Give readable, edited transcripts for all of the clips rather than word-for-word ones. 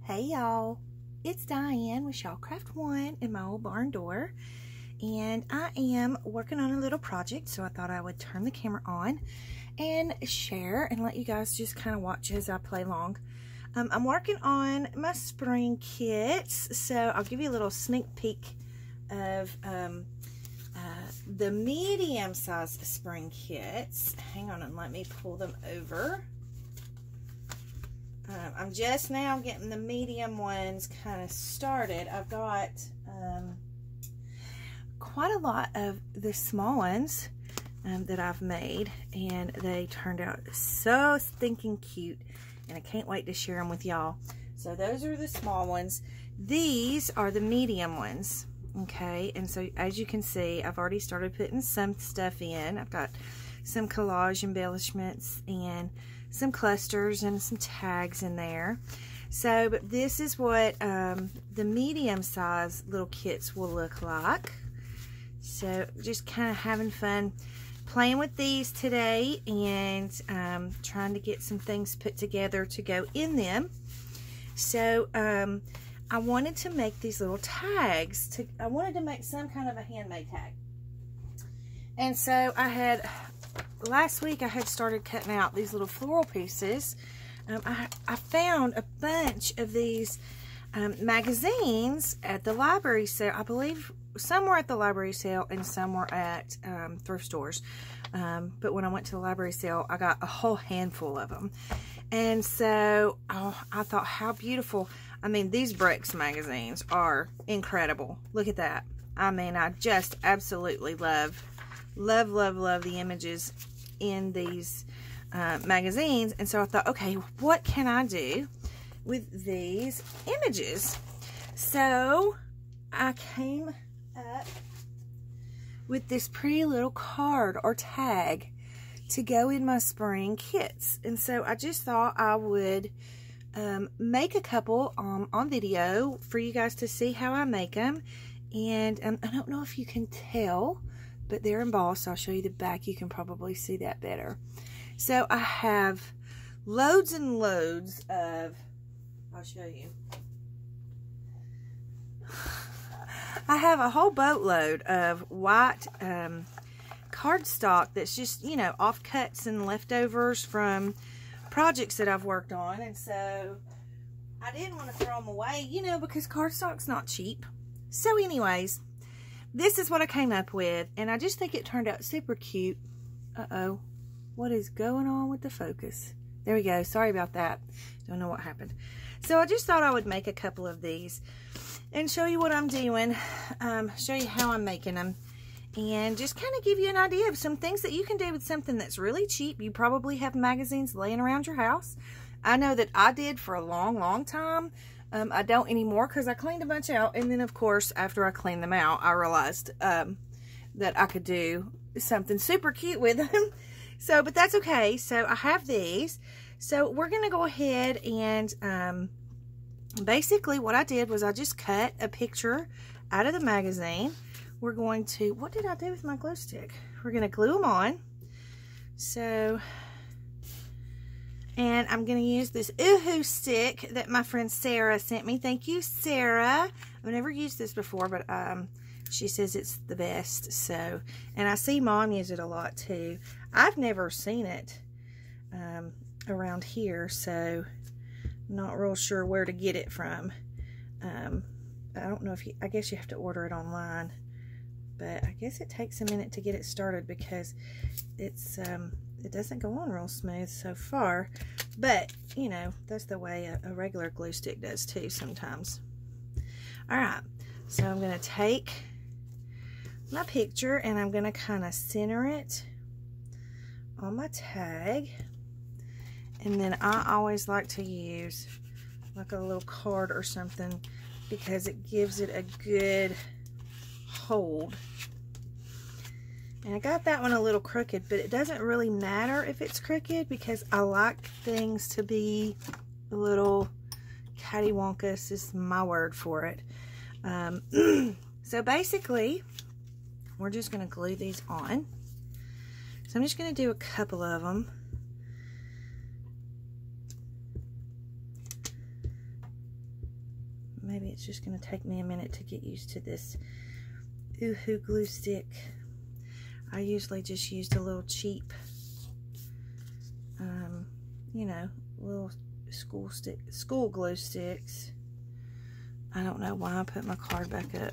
Hey y'all, it's Diane with Shawcraft One in my old barn door, and I am working on a little project, so I thought I would turn the camera on and share and let you guys just kind of watch as I play along. I'm working on my spring kits, so I'll give you a little sneak peek of the medium-sized spring kits. Hang on and let me pull them over. I'm just now getting the medium ones kind of started. I've got quite a lot of the small ones that I've made, and they turned out so stinking cute, and I can't wait to share them with y'all. So those are the small ones. These are the medium ones, okay? And so as you can see, I've already started putting some stuff in. I've got some collage embellishments and some clusters and some tags in there. So, but this is what the medium-sized little kits will look like. So, just kind of having fun playing with these today, and trying to get some things put together to go in them. So, I wanted to make these little tags. I wanted to make some kind of a handmade tag. And so, last week I had started cutting out these little floral pieces. I found a bunch of these magazines at the library sale. I believe some were at the library sale and some were at thrift stores. But when I went to the library sale, I got a whole handful of them. And so I thought, how beautiful. I mean, these Bricks magazines are incredible. Look at that. I mean, I just absolutely love the images in these magazines. And so I thought, okay, what can I do with these images? So I came up with this pretty little card or tag to go in my spring kits. And so I just thought I would make a couple on video for you guys to see how I make them. And I don't know if you can tell, but they're embossed. I'll show you the back. You can probably see that better. So I have loads and loads of, I'll show you. I have a whole boatload of white cardstock that's just, you know, offcuts and leftovers from projects that I've worked on. And so I didn't want to throw them away, you know, because cardstock's not cheap. So anyways, this is what I came up with, and I just think it turned out super cute. Uh-oh. What is going on with the focus? There we go. Sorry about that. Don't know what happened. So I just thought I would make a couple of these and show you what I'm doing, show you how I'm making them, and just kind of give you an idea of some things that you can do with something that's really cheap. You probably have magazines laying around your house. I know that I did for a long time. I don't anymore because I cleaned a bunch out, and then of course after I cleaned them out I realized that I could do something super cute with them. So, but that's okay. So I have these. So we're gonna go ahead and basically what I did was I just cut a picture out of the magazine. We're going to, what did I do with my glue stick? We're gonna glue them on. So, and I'm going to use this Oohoo stick that my friend Sarah sent me. Thank you, Sarah. I've never used this before, but she says it's the best. So, and I see Mom use it a lot too. I've never seen it around here, so I'm not real sure where to get it from. I don't know if you, I guess you have to order it online, but I guess it takes a minute to get it started because it's it doesn't go on real smooth so far, but you know, that's the way a regular glue stick does too sometimes. Alright, so I'm going to take my picture and I'm going to kind of center it on my tag, and then I always like to use like a little card or something because it gives it a good hold. And I got that one a little crooked, but it doesn't really matter if it's crooked because I like things to be a little cattywampus is my word for it. So basically, we're just going to glue these on. So I'm just going to do a couple of them. maybe it's just going to take me a minute to get used to this Oohoo glue stick. I usually just used a little cheap, you know, little school glue sticks. I don't know why I put my card back up.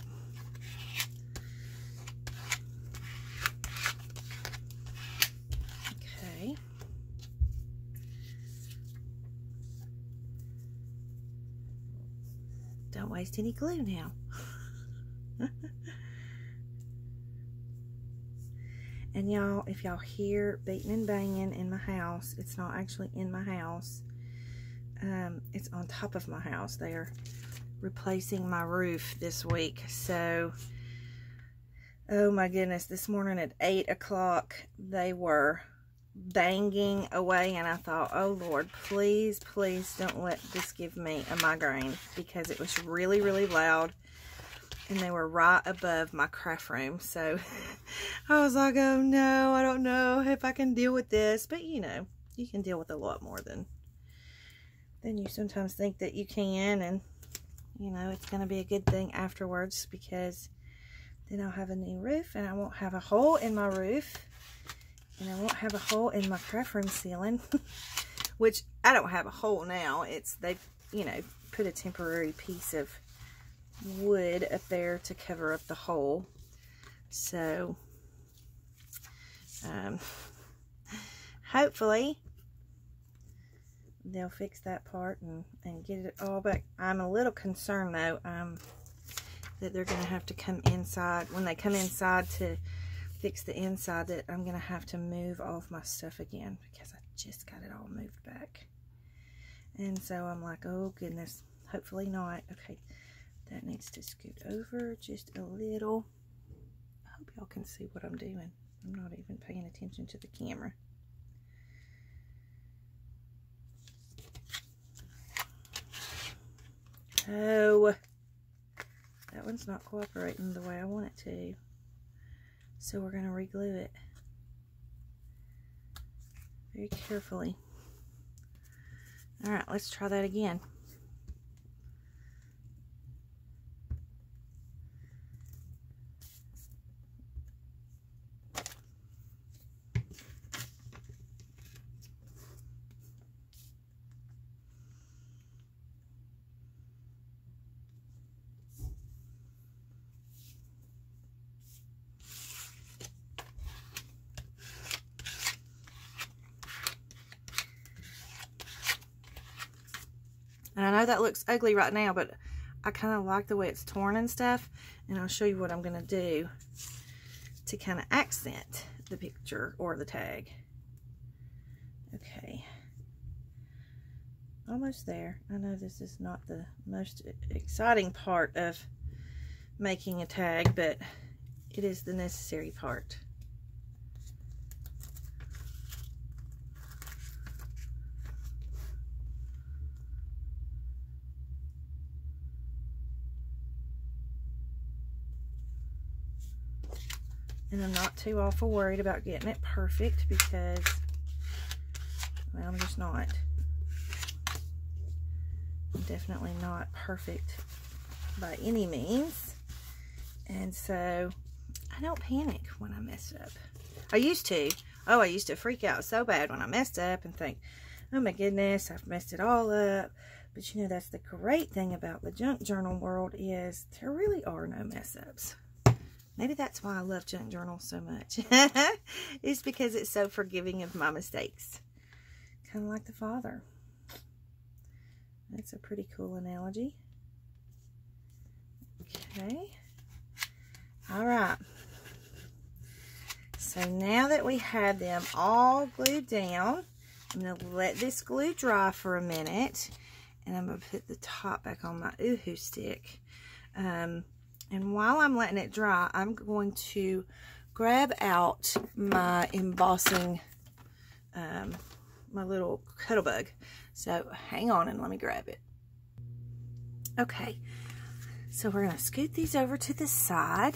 Okay. Don't waste any glue now. And y'all, if y'all hear beating and banging in my house, it's not actually in my house. It's on top of my house. They are replacing my roof this week. So, oh my goodness, this morning at 8 o'clock, they were banging away. And I thought, oh Lord, please, please don't let this give me a migraine, because it was really, really loud. And they were right above my craft room. So I was like, oh no, I don't know if I can deal with this. But you know, you can deal with a lot more than you sometimes think that you can. And you know, it's going to be a good thing afterwards, because then I'll have a new roof and I won't have a hole in my roof. And I won't have a hole in my craft room ceiling. Which I don't have a hole now. They've, you know, put a temporary piece of wood up there to cover up the hole. So hopefully they'll fix that part and get it all back. I'm a little concerned though, that they're gonna have to come inside. When they come inside to fix the inside, that I'm gonna have to move all of my stuff again, because I just got it all moved back. And so I'm like, oh goodness, hopefully not. Okay, that needs to scoot over just a little. I hope y'all can see what I'm doing. I'm not even paying attention to the camera. Oh, that one's not cooperating the way I want it to. So we're going to re-glue it very carefully. Alright, let's try that again. And I know that looks ugly right now, but I kind of like the way it's torn and stuff. And I'll show you what I'm going to do to kind of accent the picture or the tag. Okay. Almost there. I know this is not the most exciting part of making a tag, but it is the necessary part. And I'm not too awful worried about getting it perfect, because, well, I'm just not. I'm definitely not perfect by any means. And so I don't panic when I mess up. I used to. Oh, I used to freak out so bad when I messed up and think, oh my goodness, I've messed it all up. But you know, that's the great thing about the junk journal world, is there really are no mess ups. Maybe that's why I love junk journals so much. It's because it's so forgiving of my mistakes. Kind of like the Father. That's a pretty cool analogy. Okay. Alright. So now that we have them all glued down, I'm going to let this glue dry for a minute. And I'm going to put the top back on my Oohoo stick. And while I'm letting it dry, I'm going to grab out my embossing, my little Cuttlebug. So hang on and let me grab it. Okay, so we're going to scoot these over to the side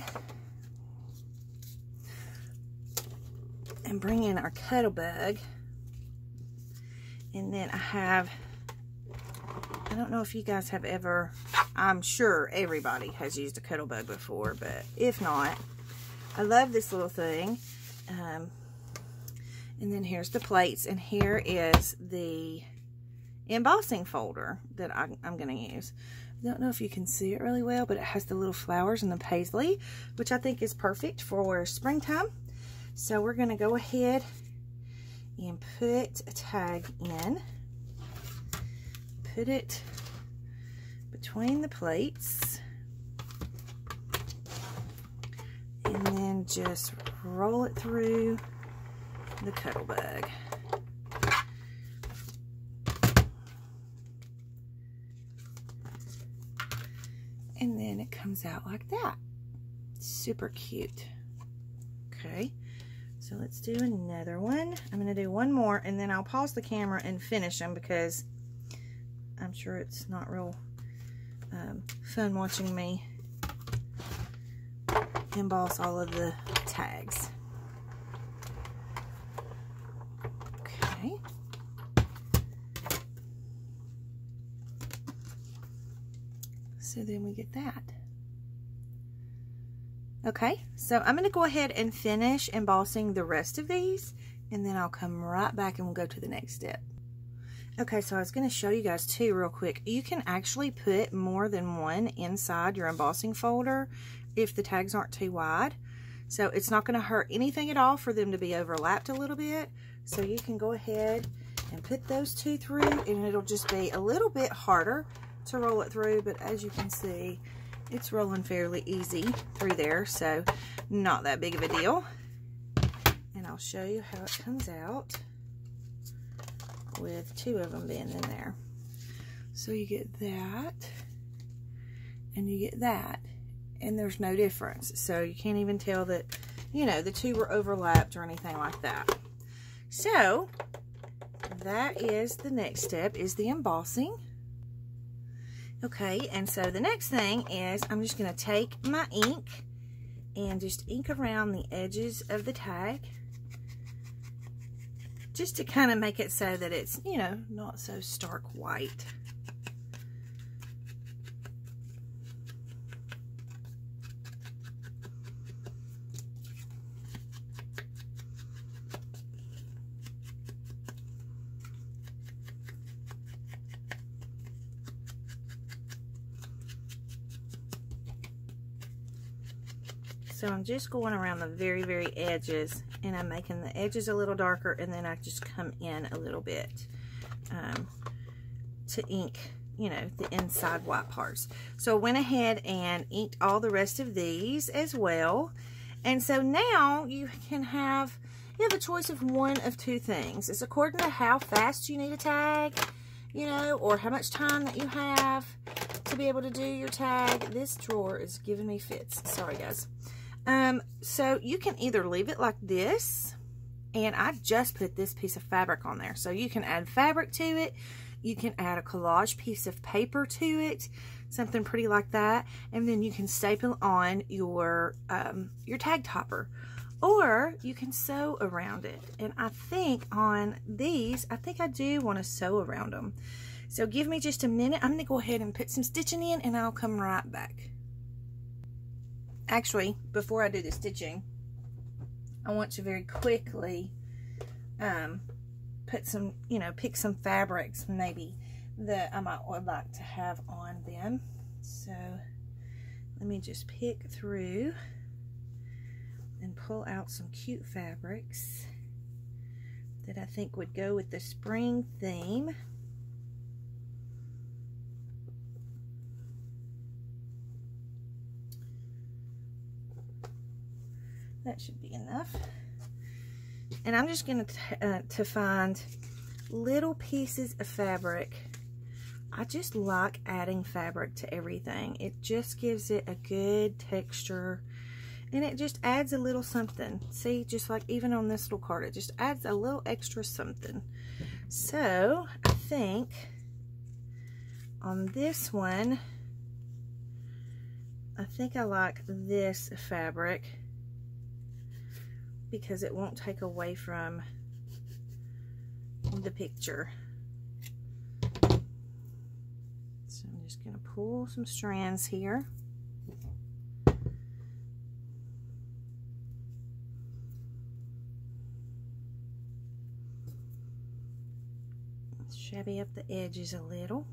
and bring in our Cuttlebug. And then I don't know if you guys have ever, I'm sure everybody has used a Cuttlebug before, but if not, I love this little thing. And then here's the plates, and here is the embossing folder that I'm going to use. I don't know if you can see it really well, but it has the little flowers and the paisley, which I think is perfect for springtime. So we're going to go ahead and put a tag in. Put it between the plates. And then just roll it through the Cuttlebug. And then it comes out like that. Super cute. Okay, so let's do another one. I'm going to do one more, and then I'll pause the camera and finish them, because I'm sure it's not real fun watching me emboss all of the tags. Okay. So then we get that. Okay, so I'm going to go ahead and finish embossing the rest of these, and then I'll come right back and we'll go to the next step. Okay, so I was going to show you guys too real quick. You can actually put more than one inside your embossing folder if the tags aren't too wide. So it's not going to hurt anything at all for them to be overlapped a little bit. So you can go ahead and put those two through, and it'll just be a little bit harder to roll it through, but as you can see, it's rolling fairly easy through there, so not that big of a deal. And I'll show you how it comes out with two of them being in there. So you get that, and you get that, and there's no difference. So you can't even tell that, you know, the two were overlapped or anything like that. So that is the next step, is the embossing. Okay, and so the next thing is I'm just going to take my ink and just ink around the edges of the tag, just to kind of make it so that it's, you know, not so stark white. So I'm just going around the very, very edges, and I'm making the edges a little darker, and then I just come in a little bit to ink, you know, the inside white parts. So I went ahead and inked all the rest of these as well. And so now you have a choice of one of two things. It's according to how fast you need a tag, you know, or how much time that you have to be able to do your tag. This drawer is giving me fits. Sorry, guys. So you can either leave it like this, and I just put this piece of fabric on there. So you can add fabric to it. You can add a collage piece of paper to it, something pretty like that, and then you can staple on your tag topper, or you can sew around it. And I think on these, I think I do want to sew around them. So give me just a minute. I'm going to go ahead and put some stitching in, and I'll come right back. Actually, before I do the stitching, I want to very quickly put some, you know, pick some fabrics maybe that I would like to have on them. So let me just pick through and pull out some cute fabrics that I think would go with the spring theme. That should be enough. And I'm just going to find little pieces of fabric. I just like adding fabric to everything. It just gives it a good texture, and it just adds a little something. See, just like even on this little card, it just adds a little extra something. So I think on this one, I think I like this fabric, because it won't take away from the picture. So I'm just going to pull some strands here. Shabby up the edges a little.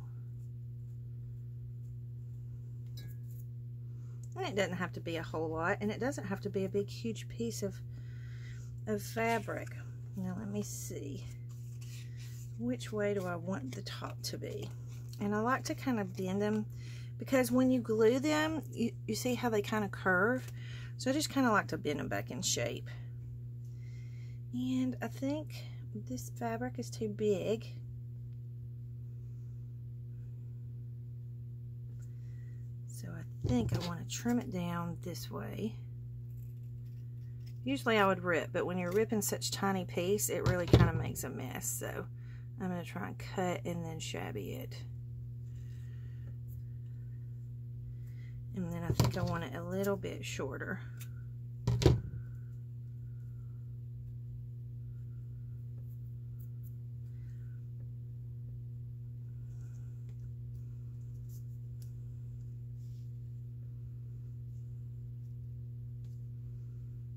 And it doesn't have to be a whole lot, and it doesn't have to be a big huge piece of fabric. Now let me see, which way do I want the top to be? And I like to kind of bend them, because when you glue them, you see how they kind of curve. So I just kind of like to bend them back in shape. And I think this fabric is too big. So I think I want to trim it down this way. Usually I would rip, but when you're ripping such tiny piece, it really kind of makes a mess. So I'm going to try and cut and then shabby it. And then I think I want it a little bit shorter.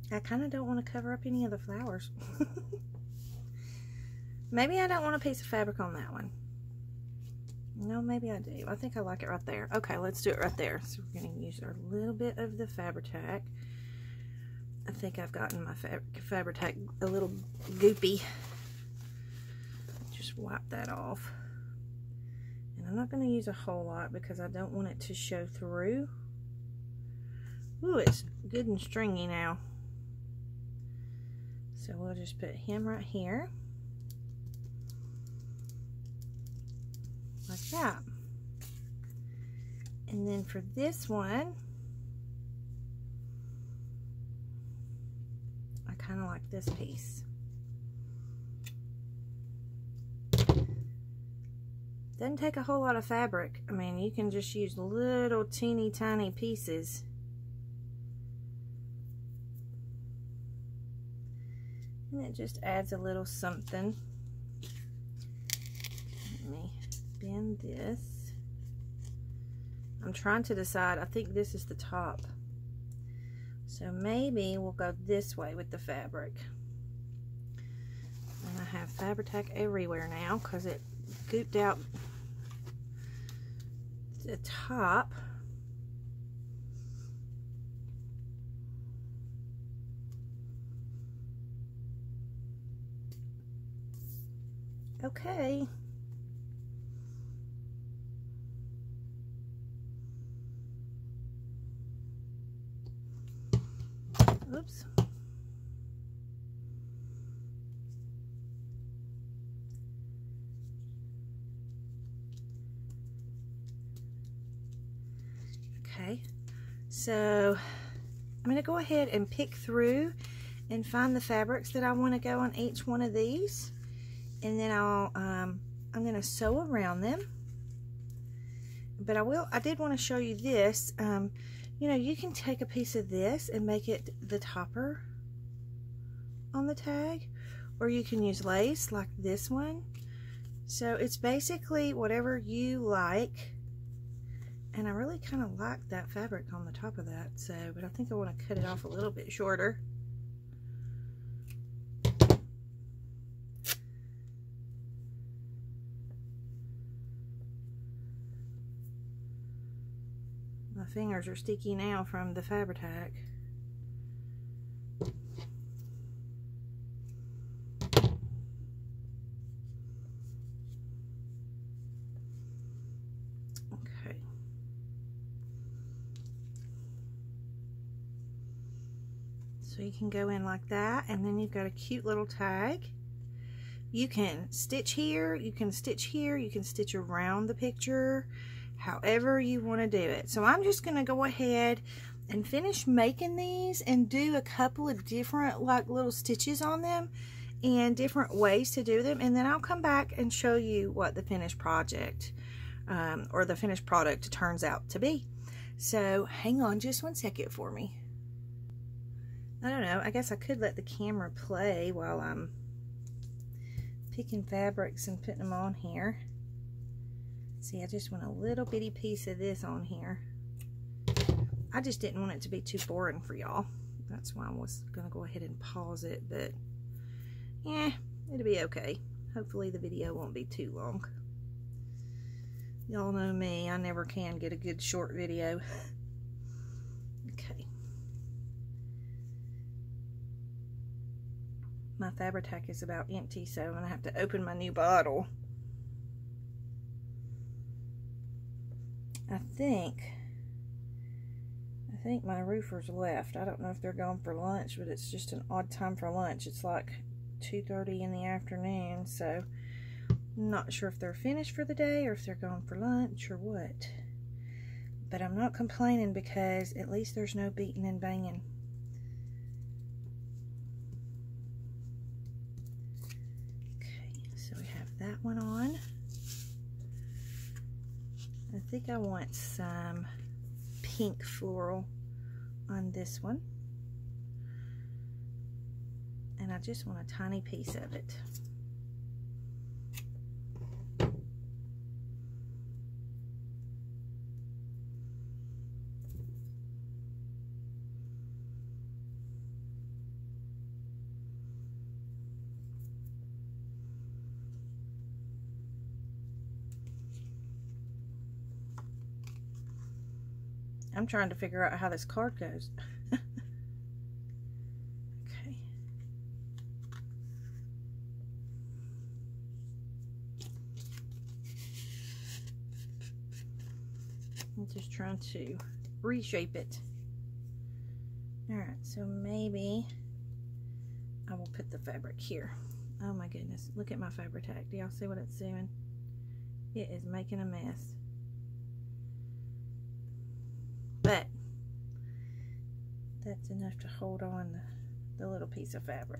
I kind of don't want to cover up any of the flowers. Maybe I don't want a piece of fabric on that one. No, maybe I do. I think I like it right there. Okay, let's do it right there. So we're going to use our little bit of the Fabri-Tac. I think I've gotten my Fabri-Tac a little goopy. Just wipe that off. And I'm not going to use a whole lot because I don't want it to show through. Ooh, it's good and stringy now. So we'll just put him right here. Like that. And then for this one, I kind of like this piece. Doesn't take a whole lot of fabric. I mean, you can just use little teeny tiny pieces. And it just adds a little something. Let me bend this. I'm trying to decide. I think this is the top. So maybe we'll go this way with the fabric. And I have Fabri-Tac everywhere now because it gooped out the top. Okay. Oops. Okay. So I'm going to go ahead and pick through and find the fabrics that I want to go on each one of these. And then I'm going to sew around them. But I did want to show you this. You know, you can take a piece of this and make it the topper on the tag. Or you can use lace like this one. So it's basically whatever you like. And I really kind of like that fabric on the top of that. So, but I think I want to cut it off a little bit shorter. My fingers are sticky now from the Fabri-Tac. Okay. So you can go in like that, and then you've got a cute little tag. You can stitch here, you can stitch here, you can stitch around the picture, however you want to do it. So I'm just going to go ahead and finish making these and do a couple of different like little stitches on them and different ways to do them, and then I'll come back and show you what the finished project or the finished product turns out to be. So hang on just one second for me. I don't know, I guess I could let the camera play while I'm picking fabrics and putting them on here. See, I just want a little bitty piece of this on here. I just didn't want it to be too boring for y'all. That's why I was going to go ahead and pause it, but yeah, it'll be okay. Hopefully the video won't be too long. Y'all know me, I never can get a good short video. Okay. My Fabri-Tac is about empty, so I'm going to have to open my new bottle. I think my roofers left. I don't know if they're gone for lunch, but it's just an odd time for lunch. It's like 2:30 in the afternoon, so I'm not sure if they're finished for the day or if they're gone for lunch or what. But I'm not complaining because at least there's no beating and banging. Okay, so we have that one on. I think I want some pink floral on this one. And I just want a tiny piece of it. I'm trying to figure out how this card goes. Okay. I'm just trying to reshape it. Alright, so maybe I will put the fabric here. Oh my goodness, look at my Fabri-Tac. Do y'all see what it's doing? It is making a mess. But that's enough to hold on the little piece of fabric.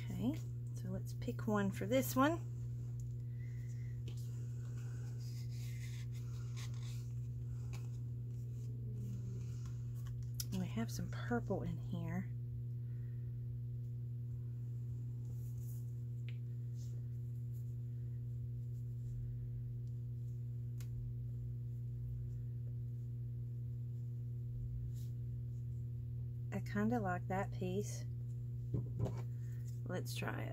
Okay, so let's pick one for this one. And we have some purple in here. I kind of like that piece. Let's try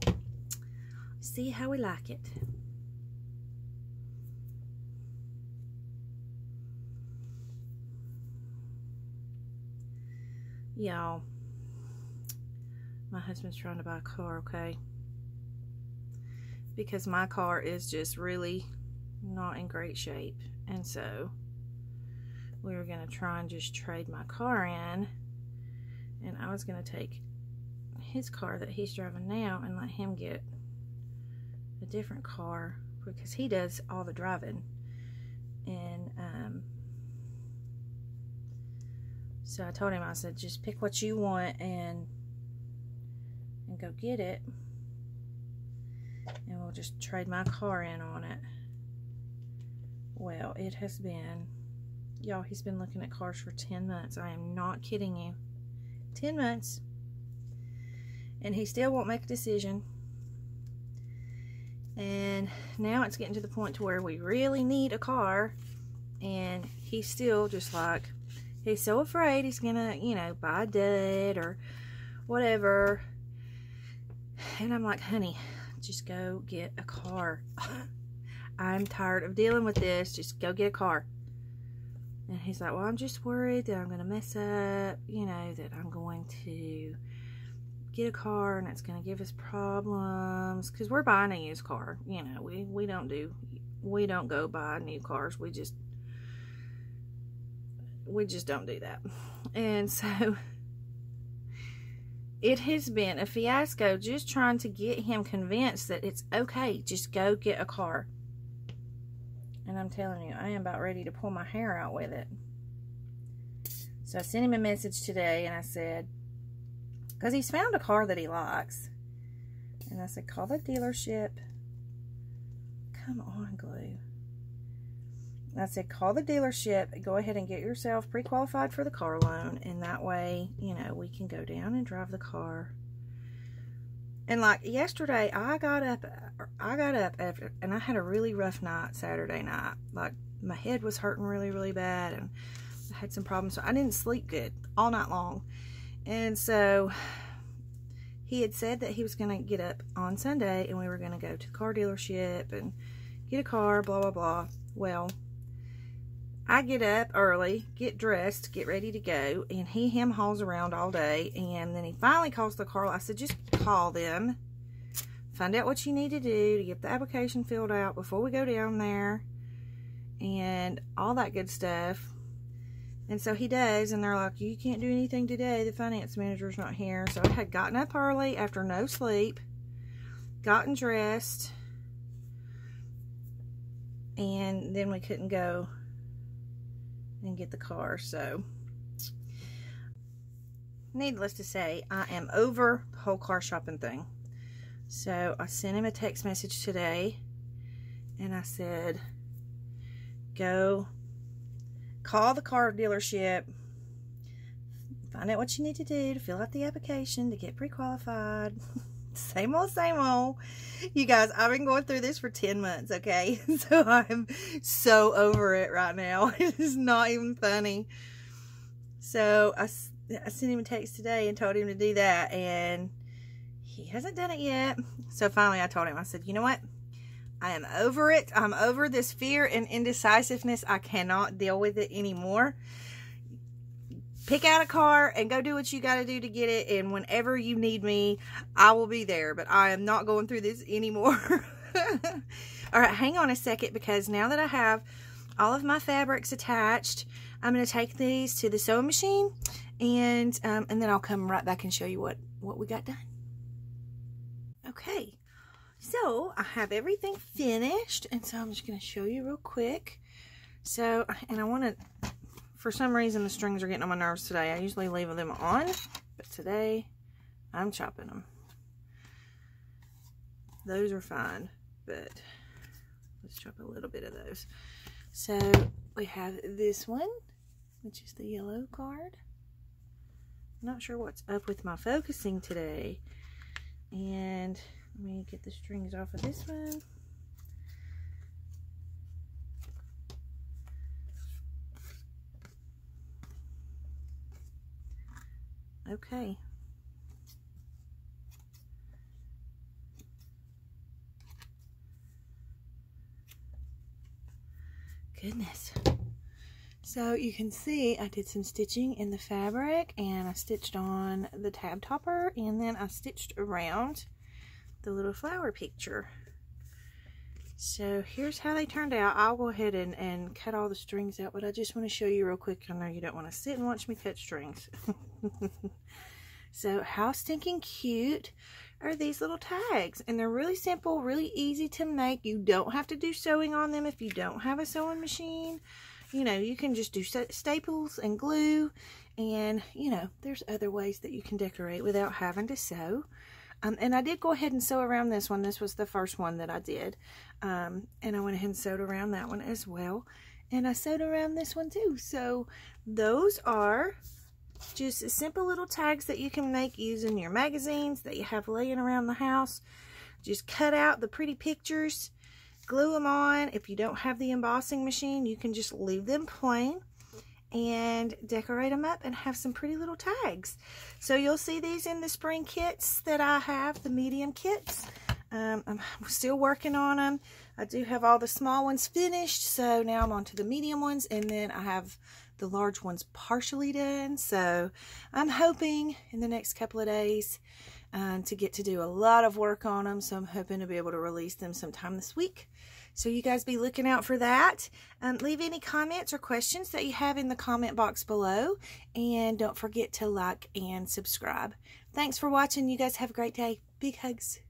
it. See how we like it. Y'all, my husband's trying to buy a car, okay? Because my car is just really not in great shape. And so we were going to try and just trade my car in, and I was going to take his car that he's driving now and let him get a different car because he does all the driving. And so I told him, I said, just pick what you want and go get it, and we'll just trade my car in on it. Well, it has been, y'all, he's been looking at cars for 10 months. I am not kidding you. 10 months. And he still won't make a decision. And now it's getting to the point to where we really need a car. And he's still just like, he's so afraid he's gonna, you know, buy a dud or whatever. And I'm like, honey, just go get a car. I'm tired of dealing with this. Just go get a car. And he's like, well, I'm just worried that I'm going to mess up, you know, that I'm going to get a car and it's going to give us problems. Because we're buying a used car. You know, we don't go buy new cars. We just don't do that. And so it has been a fiasco just trying to get him convinced that it's okay. Just go get a car. And I'm telling you, I am about ready to pull my hair out with it. So I sent him a message today and I said, because he's found a car that he likes. And I said, call the dealership. Come on, glue. And I said, call the dealership. Go ahead and get yourself pre-qualified for the car loan. And that way, you know, we can go down and drive the car. And like yesterday, I got up after, and I had a really rough night Saturday night. Like my head was hurting really, really bad, and I had some problems, so I didn't sleep good all night long. And so he had said that he was going to get up on Sunday, and we were going to go to the car dealership and get a car, blah, blah, blah. Well, I get up early, get dressed, get ready to go, and he hem-hauls around all day, and then he finally calls the car. I said, just call them, find out what you need to do to get the application filled out before we go down there, and all that good stuff. And so he does, and they're like, you can't do anything today, the finance manager's not here. So I had gotten up early after no sleep, gotten dressed, and then we couldn't go and get the car. So needless to say, I am over the whole car shopping thing. So I sent him a text message today, and I said, go call the car dealership, find out what you need to do to fill out the application to get pre-qualified. Same old, same old. You guys, I've been going through this for 10 months, okay? So I'm so over it right now. It is not even funny. So I sent him a text today and told him to do that, and he hasn't done it yet. So finally I told him, I said, you know what? I am over it. I'm over this fear and indecisiveness. I cannot deal with it anymore. Pick out a car and go do what you got to do to get it. And whenever you need me, I will be there. But I am not going through this anymore. All right, hang on a second, because now that I have all of my fabrics attached, I'm going to take these to the sewing machine, and then I'll come right back and show you what we got done. Okay, so I have everything finished, and so I'm just going to show you real quick. So, and I want to, for some reason the strings are getting on my nerves today. I usually leave them on, but today I'm chopping them. Those are fine, but let's chop a little bit of those. So we have this one, which is the yellow card. I'm not sure what's up with my focusing today. And let me get the strings off of this one. Okay. Goodness. So you can see I did some stitching in the fabric, and I stitched on the tab topper, and then I stitched around the little flower picture. So here's how they turned out. I'll go ahead and cut all the strings out, but I just want to show you real quick. I know you don't want to sit and watch me cut strings. So how stinking cute are these little tags? And they're really simple, really easy to make. You don't have to do sewing on them if you don't have a sewing machine. You know, you can just do staples and glue, and you know, there's other ways that you can decorate without having to sew. And I did go ahead and sew around this one. This was the first one that I did. And I went ahead and sewed around that one as well. And I sewed around this one too. So those are just simple little tags that you can make using your magazines that you have laying around the house. Just cut out the pretty pictures, glue them on. If you don't have the embossing machine, you can just leave them plain and decorate them up and have some pretty little tags. So you'll see these in the spring kits that I have, the medium kits. I'm still working on them. I do have all the small ones finished, so now I'm on to the medium ones, and then I have the large ones partially done. So I'm hoping in the next couple of days to get to do a lot of work on them, so I'm hoping to be able to release them sometime this week. So you guys be looking out for that. Leave any comments or questions that you have in the comment box below. And don't forget to like and subscribe. Thanks for watching. You guys have a great day. Big hugs.